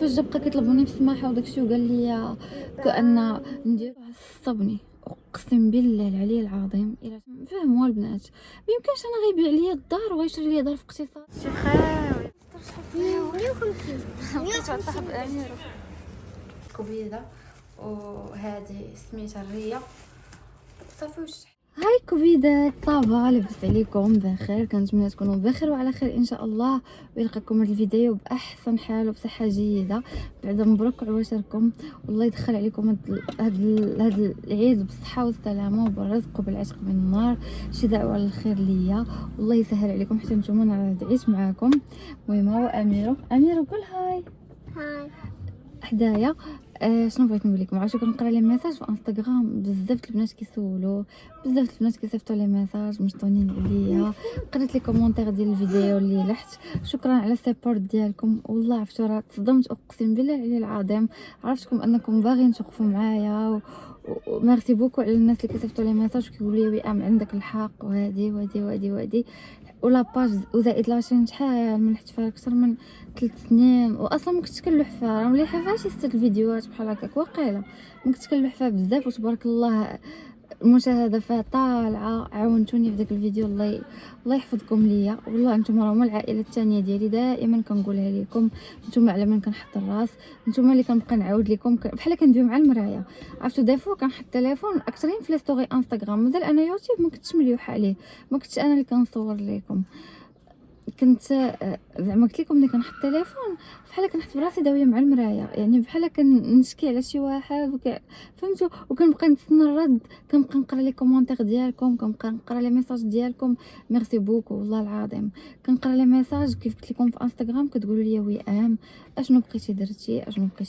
فاش جا بقى كيطلبوني في السماحه وداكشي وقال لي كأن ندير عصبني، اقسم بالله العلي العظيم الا فهموا البنات ميمكنش انا غيبيع ليا الدار وغيشري ليا دار في اقتصاد شي خاوي 150 بقيت 150 صاحب امير كبيده وهذه سميتها الريه صافي وش هاي كوفيدات صافا لاباس عليكم بخير، كنتمنى تكونوا بخير وعلى خير ان شاء الله، ويلقاكم هذا الفيديو باحسن حال وبصحه جيده. بعد مبروك عواشركم، والله يدخل عليكم هاد العيد بالصحه والسلامه وبالرزق وبالعتق من النار، شي دعوه للخير ليا والله يسهل عليكم حتى نتوما انا دعيت معاكم. المهم هو اميرو قول هاي حدايا. شنو بغيت نقول لكم، عرفتوا كنقرا لي ميساج في انستغرام بزاف البنات كيسولوا، بزاف البنات كيصيفطوا لي ميساج مشطونين عليا، قريت لي كومونتير ديال الفيديو اللي لحت، شكرا على السيبورت ديالكم والله عرفتوا راه تصدمت اقسم بالله العلي العظيم، عرفتكم انكم باغيين توقفوا معايا وميرسي بوكو على الناس اللي كيصيفطوا لي ميساج وكيقولوا لي وئام عندك الحق وهذه وهذه وهذه وهذه، ولا باج وزائد لاشين شحال من حتى فيها اكثر من 3 سنين، واصلا ما كنتش كنلوح فيها، راه مليحه فيها شي 6 الفيديوهات بحال هكاك واقيلا ما كنت كنلوح فيها بزاف وتبارك الله المشاهده فيها طالعه. عاونتوني في داك الفيديو، الله يحفظكم ليا والله، نتوما راهما العائله الثانيه ديالي، دائما كنقولها لكم، نتوما على من كنحط الراس، نتوما اللي كنبقى نعاود لكم بحال كندوي مع المرايه. عرفتوا ديفو كنحط التليفون اكثرين في لي ستوري انستغرام، مازال انا يوتيوب ما كنتش مليوحه عليه، ما كنتش انا اللي كنصور لكم، كنت زعما قلت لكم ملي كنحط التليفون بحال كنحط براسي داويه مع المرايه، يعني بحال كنشكي على شي واحد فهمتوا، وكنبقى نتسنى الرد، كنبقى نقرا لي كومونتير ديالكم، كنبقى نقرا لي ميساج ديالكم، ميرسي بوكو والله العظيم، كنقرا لي ميساج كيف قلت لكم في انستغرام كتقولوا لي وئام اشنو بقيتي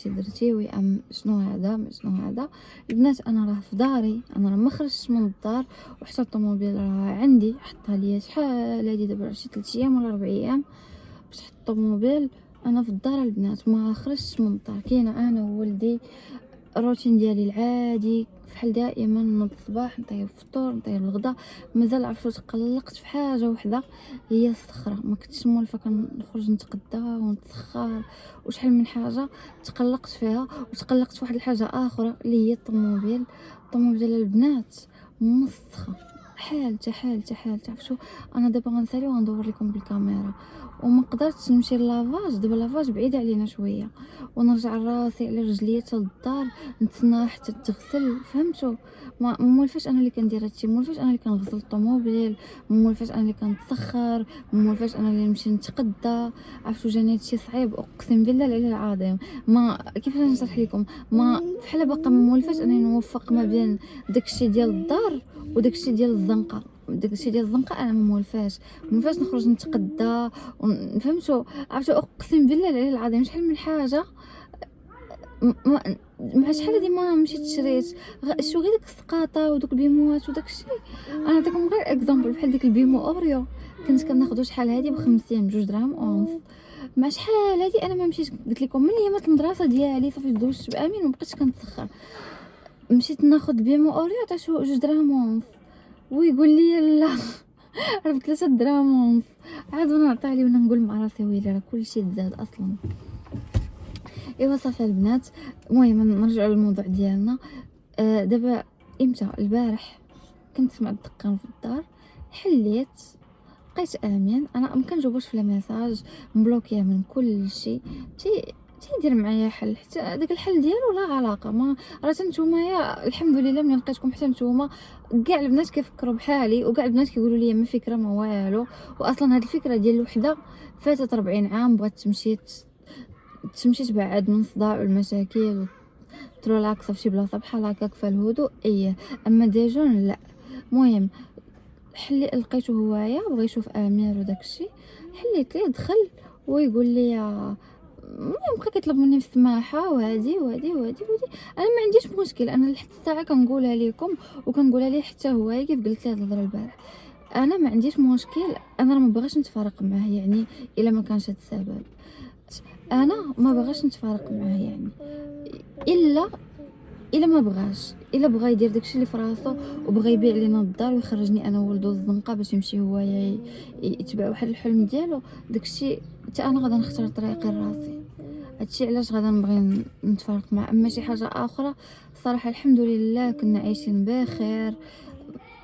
درتي وئام شنو هذا شنو هذا. البنات انا راه في داري، انا راه ما خرجتش من الدار، وحتى الطوموبيل راه عندي حطها ليا شحال هادي دابا شي 3 ايام ولا 4 ايام باش نحط الطوموبيل. انا في الدار البنات ما خرجتش من الدار، كاينه انا وولدي الروتين ديالي العادي فحال دائما، نوض الصباح نطيب الفطور نطيب الغدا، مازال عرفتوا تقلقت في حاجه وحده هي الصخره، ما كنتش مولفه كنخرج نتغدى ونتسخر وشحال من حاجه تقلقت فيها، وتقلقت في واحد الحاجه اخرى اللي هي الطوموبيل البنات مسخه، حالته عرفتوا. انا دابا غنسالي وغندور لكم بالكاميرا، وما قدرتش نمشي لافاج، دابا لافاج بعيده علينا شويه، ونرجع راسي على رجليا حتى للدار نتسنى حتى تغسل، فهمتوا. ما مولفاش انا اللي كندير هادشي، مولفاش انا اللي كنغسل الطوموبيل، مولفاش انا اللي كنتسخر، مولفاش انا اللي نمشي نتغدى، عرفتوا جاني هادشي صعيب اقسم بالله العلي العظيم، ما كيفاش نشرح لكم، ما بحال باقا مولفاش انني نوفق ما بين داكشي ديال الدار وداكشي ديال الزنقه، داكشي ديال الزنقه انا ما مولفاش نخرج نتغدى فهمتوا. عرفتوا اقسم بالله العلي العظيم شحال من حاجه مع شحال هادي ما مشيت شريت شو غير ديك السقاطه ودوك البيموات وداك الشيء. انا نعطيكم غير اكزامبل بحال ديك البيمو اوريو كنت كناخذو شحال هادي ب50 بجوج دراهم ونص، مع شحال هادي انا ما مشيت قلت لكم من ايامات المدرسه ديالي صافي دوزت بامين ومبقيتش كنتسخر، مشيت ناخذ بيمو اوريو تاع شو 2 دراهم ونص، ويقول لي لا راه ب3 دراهم ونص، عاد وانا نعطيه لي وانا نقول مع راسي ويلي راه كلشي تزاد اصلا. ايوا صافي البنات، المهم نرجعوا للموضوع ديالنا. دابا امتى البارح كنت سمعت دقان في الدار، حليت لقيت امين، انا ما كنجاوبش في الميساج، مبلوكيه من كل شيء، تيدير معايا حل، حتى داك الحل ديالو لا علاقه ما راه نتوما الحمد لله ملي لقيتكم حتى نتوما كاع البنات كيفكروا بحالي، وكاع البنات كيقولوا لي ما فكره ما والو، واصلا هاد الفكره ديال الوحده فاتت 40 عام بغات تمشي تبعد من الصداع والمشاكل وترولاكس في شي بلاصه بحال هكاك في الهدوء ايه، اما ديجون لا. المهم حلي لقيته هوايا بغى يشوف امير وداكشي، حليت ليه دخل ويقول لي المهم بقى كيطلب مني في السماحه وهادي انا ما عنديش مشكل، انا لحد الساعه كنقولها لكم وكنقولها ليه حتى هو كيف قلت ليه الهضره البارح، انا ما عنديش مشكل، انا راه ما بغاش نتفارق معاه يعني الا ما كانش هاد السبب، انا ما بغاش نتفارق معاه يعني الا ما بغاش، الا بغى يدير داكشي اللي في راسو وبغى يبيع لينا الدار ويخرجني انا وولدو الزنقه باش يمشي هو يتبع واحد الحلم ديالو، داكشي حتى انا غادي نختار طريقي لراسي، هادشي علاش غادا نبغي نتفارق معاه. اما شي حاجه اخرى صراحه الحمد لله كنا عايشين بخير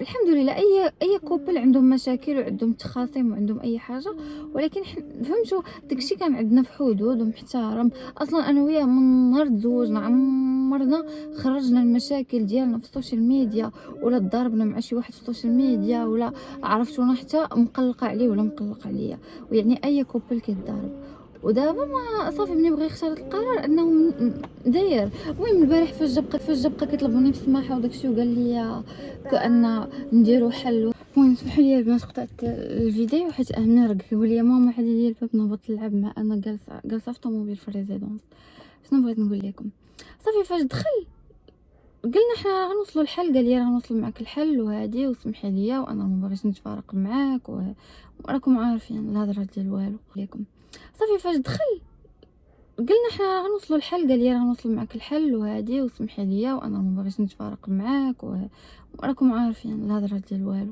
الحمد لله. اي كوبل عندهم مشاكل وعندهم تخاصم وعندهم اي حاجه، ولكن فهمتوا داكشي كان عندنا في حدود ومحترم. اصلا انا وياه من نهار تزوجنا عمرنا خرجنا المشاكل ديالنا في السوشيال ميديا، ولا ضربنا مع شي واحد في السوشيال ميديا، ولا عرفتونا حتى مقلقه عليه ولا مقلق عليا. ويعني اي كوبل كيتضارب. ودابا ما صافي ملي بغى يختار القرار انه داير. المهم البارح فاش بقى كيطلبوني في السماحه وداكشي وقال لي كأن نديرو حل. المهم سمحوا لي البنات قطعت الفيديو حيت اهمني راه قال لي ماما حدي ديال الباب نهبط نلعب مع انا جالسه في الطوموبيل في الريزيدونس. شنو بغيت نقول لكم؟ صافي فاش دخل قلنا حنا غنوصلوا الحل، قال لي غنوصل معك الحل وهادي وسمحي لي وانا ما باغيش نتفارق معاك وراكم عارفين الهضره ديال والو ليكم. صافي فاش دخل قلنا حنا غنوصلوا الحل، قال لي غنوصل معك الحل وهادي وسمحي لي وانا ما باغيش نتفارق معاك وراكم عارفين الهضره ديال والو.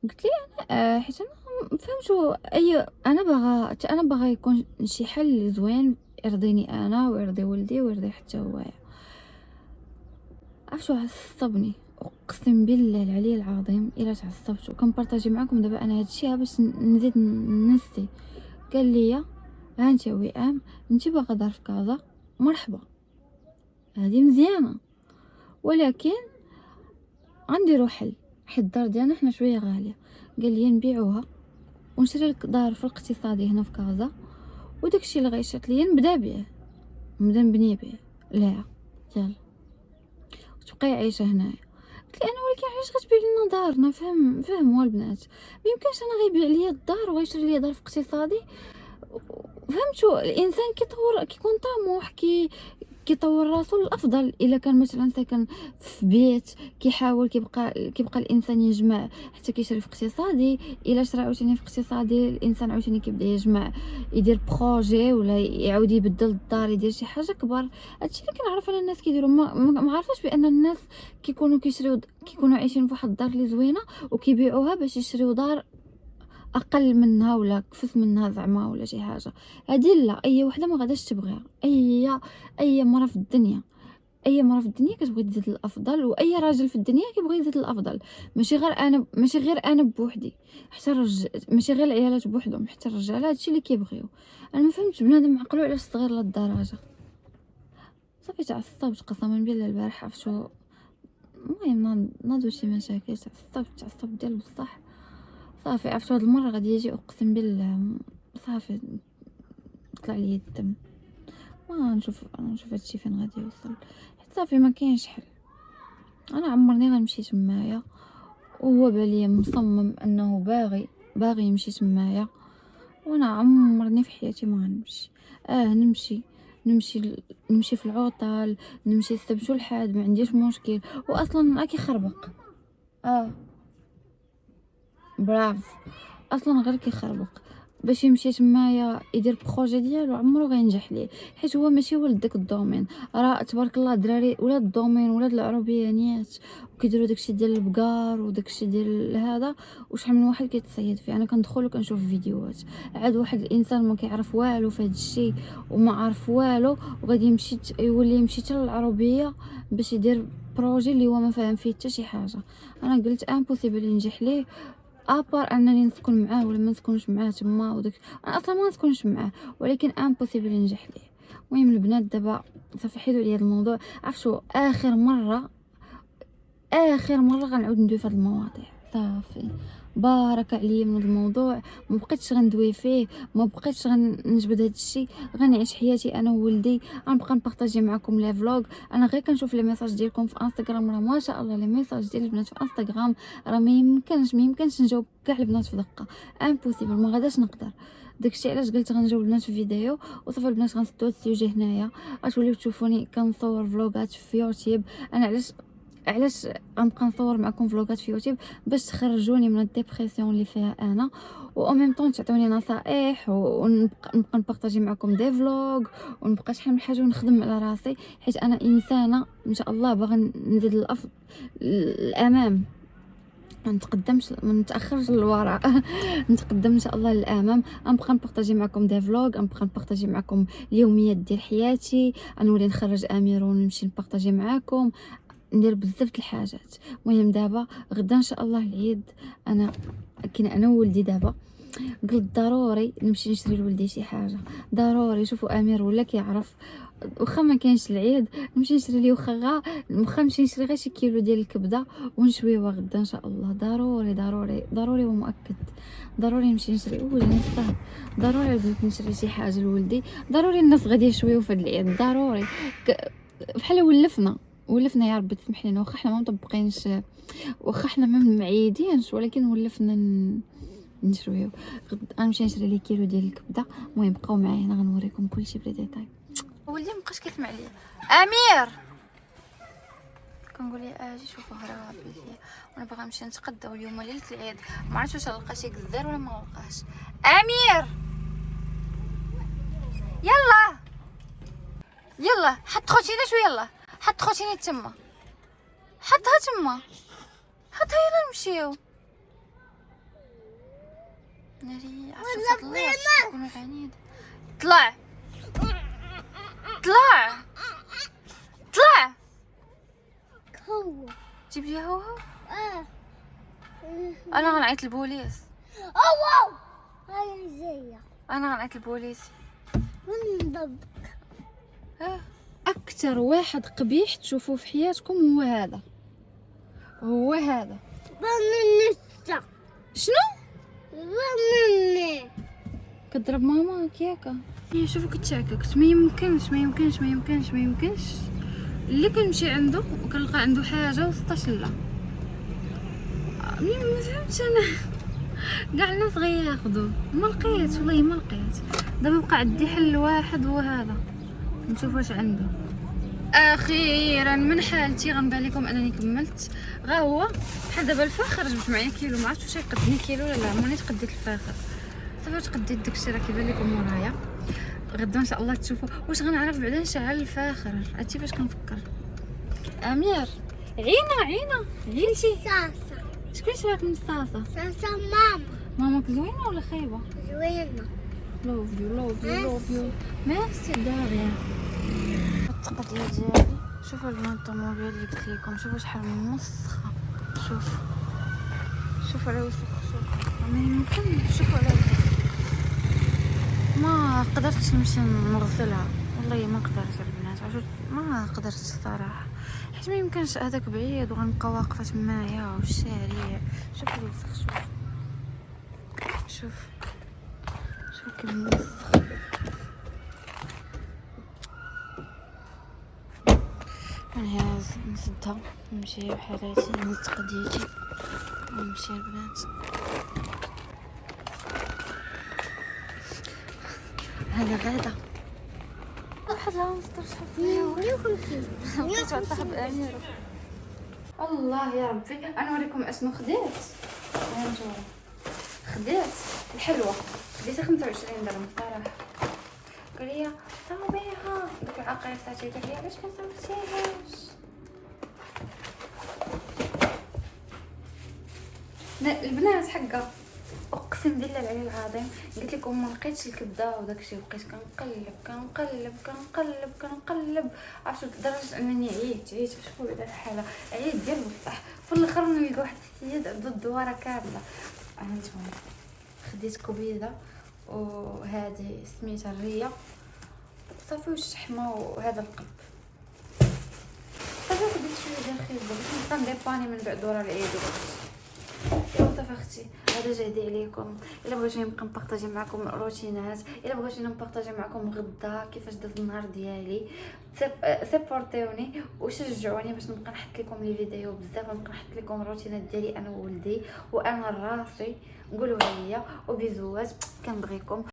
قلت لي انا حيت انا فهمتوا انا باغا يكون شي حل زوين يرضيني انا ويرضي ولدي ويرضي حتى هو. عرفتوا عصبني اقسم بالله العلي العظيم الا تعصبت. وكنبارطاجي معكم دابا انا هادشي باش نزيد ننسي. قال لي ها انت وئام انت باغا دار في كازا مرحبا هذه مزيانه، ولكن غنديرو حل حيت الدار ديالنا حنا شويه غاليه. قال لي نبيعوها ونشري لك دار في الاقتصادي هنا في كازا، وداكشي اللي غيشات ليا نبدا بيه نبدا نبني بيه. لا يلا تبقاي عايشه هنايا. قلت لي انا ولكن علاش غتبيع لنا دارنا؟ فهموا البنات ميمكنش انا غيبيع ليا الدار وغيشري ليا دار في اقتصادي. فهمتوا الانسان كيكون طموح كيطور راسو للافضل. الا كان مثلا ساكن في بيت كيحاول كيبقى الانسان يجمع حتى كيشري في اقتصادي. الا شرا عاوتاني في اقتصادي الانسان عاوتاني كيبدا يجمع يدير بروجي ولا يعاود يبدل الدار يدير شي حاجه كبر. هادشي اللي كنعرف انا الناس كيديروا. ما عارفاش بان الناس كيكونوا عايشين في واحد الدار اللي زوينه وكيبيعوها باش يشريو دار اقل منها ولا كفس منها زعما ولا شي حاجه. هادي لا اي وحده ما غاداش تبغيها. اي مرة في الدنيا كتبغي تزيد الافضل، واي راجل في الدنيا كيبغي يزيد الافضل. ماشي غير انا بوحدي، حتى ماشي غير العيالات بوحدهم، حتى الرجاله هادشي اللي كيبغيو. انا ما فهمتش بنادم عقلو علاش صغير لهالدرجه. صافي تعصبت قسما بالله البارح. عرفتو المهم ناضو شي مشاكل تعصبت ديال بصح. صافي عرفتو هاد المره غادي يجي اقسم بالله صافي طلع لي الدم. ما نشوف هادشي فين غادي يوصل حيت صافي ما كاينش حل. انا عمرني غنمشي تمايا وهو بالي مصمم انه باغي يمشي تمايا، وانا عمرني في حياتي ما غنمشي. نمشي في العطل، نمشي السبت والحد ما عنديش مشكل. واصلا ما كيخربق براف اصلا غير كيخربق باش يمشي تمايا يدير بروجي ديالو عمرو غينجح ليه حيت هو ماشي ولد داك الدومين. راه تبارك الله الدراري ولاد الدومين ولاد العروبيانيات وكيديروا داكشي ديال البقار وداكشي ديال هذا. وشحال من واحد كيتصيد فيه. انا كندخل وكنشوف فيديوهات عاد واحد الانسان ما كيعرف والو في هذا الشيء وما عارف والو وغادي يمشي يولي يمشي حتى للعروبيه باش يدير بروجي اللي هو ما فاهم فيه حتى شي حاجه. انا قلت امبوسيبل ينجح ليه ابار انني نسكن معاه ولا ما نسكنش معاه تما وداك. انا اصلا ما نسكنش معاه ولكن امبوسيبل ينجح ليه. المهم البنات دابا صافي حيدوا لي هذا الموضوع. عرفتوا اخر مره غنعاود ندوي في هذه المواضيع. صافي بارك عليا من الموضوع ما بقيتش غندوي فيه ما بقيتش غنجبد هذا الشيء. غنعيش حياتي انا وولدي غنبقى نبارطاجي معكم لي فلوغ. انا غير كنشوف لي ميساج ديالكم في انستغرام راه ما شاء الله لي ميساج ديال البنات في انستغرام راه ما يمكنش نجاوب كاع البنات في دقه. امبوسيبل ما غاداش نقدر. داكشي علاش قلت غنجاوب البنات في فيديو وصافي البنات غنسدو السوجي هنايا غتوليو تشوفوني كنصور فلوغات في يوتيوب. انا علاش غنبقى نصور معكم فلوغات في يوتيوب باش تخرجوني من الديبرسيون اللي فيها انا و ميم طون تعطوني نصائح ونبقى نبارطاجي معكم دي فلوغ ونبقى شحال من حاجه ونخدم على راسي حيت انا انسانه ان شاء الله باغا نزيد الامام. ما نتقدمش، ما نتاخرش للوراء نتقدم ان شاء الله للامام. غنبقى نبارطاجي معكم دي فلوغ، غنبقى نبارطاجي معكم اليوميات ديال حياتي، غنولي نخرج امير ونمشي نبارطاجي معكم، ندير بزاف د الحاجات. المهم دابا غدا ان شاء الله العيد، انا كاين انا وولدي دابا قلت ضروري نمشي نشري لولدي شي حاجه، ضروري. شوفوا امير ولا كيعرف واخا ما كاينش العيد نمشي نشري ليه، واخا نمشي نشري غير شي كيلو ديال الكبده ونشويوها غدا ان شاء الله. ضروري ضروري ضروري ومؤكد، ضروري نمشي نشري نستاهل، ضروري بغيت نشري شي حاجه لولدي، ضروري الناس غادي يشويو في هاد العيد، ضروري. بحال ولفنا يا ربي تسمح لينا، واخا حنا ما مطبقينش، واخا حنا ما معيدينش، ولكن ولفنا نشويو. غنمشي نشري لي كيلو ديال الكبده. المهم بقاو معايا، انا غنوريكم كلشي بلا ديتاي. ولدي مابقاش كيسمع ليا. امير كنقول ليه اجي شوفوا هرب ليا، وانا باغا نمشي نتقداو اليوم ليله العيد، ما عرفتش واش نلقى شي كزار ولا ما لقاش. امير يلا يلا حط خوتينا شويه، يلا حط خوتيني تما، حطها تما، حطها، يلا نمشيو. ناري عرفتي تكونوا عنيد. طلع طلع طلع، هو جيب لي هو. اه انا غنعيط للبوليس، واو هاي زيا انا غنعيط للبوليس. من ضب. اكثر واحد قبيح تشوفوه في حياتكم هو هذا، هو هذا. بننسى شنو بنني كضرب ماما كياكا؟ شوفوا كتشعككت، ما يمكنش ما يمكنش ما يمكنش ما يمكنش. اللي كنمشي عنده وكنلقى عنده حاجه وسطاش لا، ما فهمتش انا. كاع الناس غياخذوا، ما لقيت والله ما لقيت. دابا بقى عندي حل واحد هو هذا، نشوف واش عنده. اخيرا من حالتي غنبان لكم انني كملت. غا هو بحال دابا الفاخر جبت معايا كيلو، ما عرفتش واش يقدني كيلو ولا لا، ماني تقديت الفاخر صافي، تقديت داكشي راه كيبان لكم ورايا. غدا ان شاء الله تشوفوا واش غنعرف بعدا نشعل الفاخر. عرفتي فاش كنفكر؟ امير عينا عينتي ساسا شكون شراك من الصاصه؟ ساسا ماما ماماك زوينه ولا خايبه؟ زوينة. لوف يو لوف يو لوف يو. ميرسي داريا. التقديه ديالي، شوفوا البنات الطوموبيل اللي قلت لكم، شوفوا شحال موسخه، شوفوا على وسخ، شوفوا ما يمكن، شوفوا على وسخ. ما قدرتش نمشي نغسلها والله، ما قدرت البنات، ما قدرت الصراحه، حيت ما يمكنش هذاك بعيد وغنبقى واقفه تمايا والشارع. شوفوا الوسخ، شوف كيف موسخ. نهز نسدها نمشي بحالاتي نسد ديتي ونمشي البنات. هذا غدا واحد لا مصدر شوفوا 150 تعطى بأمير. الله يا ربي انا نوريكم اشنو خديت. هانتوما خديت الحلوه، خديتها 25 درهم صراحه. قال لي صاوبيها ديك العقير تاعتي، قال لي علاش ما صاوبتيهاش؟ البنات حقا اقسم بالله العلي العظيم قلت لكم ما لقيتش الكبده وداكشي، بقيت كنقلب عرفتوا لدرجه انني عييت. شوفوا بعدا الحاله، عييت ديال بصح. في الاخر نلقى واحد السيد عنده الدواره كامله. هانتوما خديت كبيده وهذه سميتها الريه صافي، والشحمه وهذا القلب صافي. خديت شويه ديال الخبز باش نبقى نديباني من بعد ورا العيد وداكشي. ايوا صافي اختي، هذا جهدي عليكم. الا بغيتوني نبقى نبارطاجي معكم روتينات، الا بغيتوني نبارطاجي معكم غدا كيفاش داز النهار ديالي، سيبورتيوني وشجعوني باش نبقى نحط لكم لي فيديو بزاف، ونبقى نحط لكم الروتينات ديالي انا وولدي وانا راسي. قولوا ليا وبيزوات، كنبغيكم.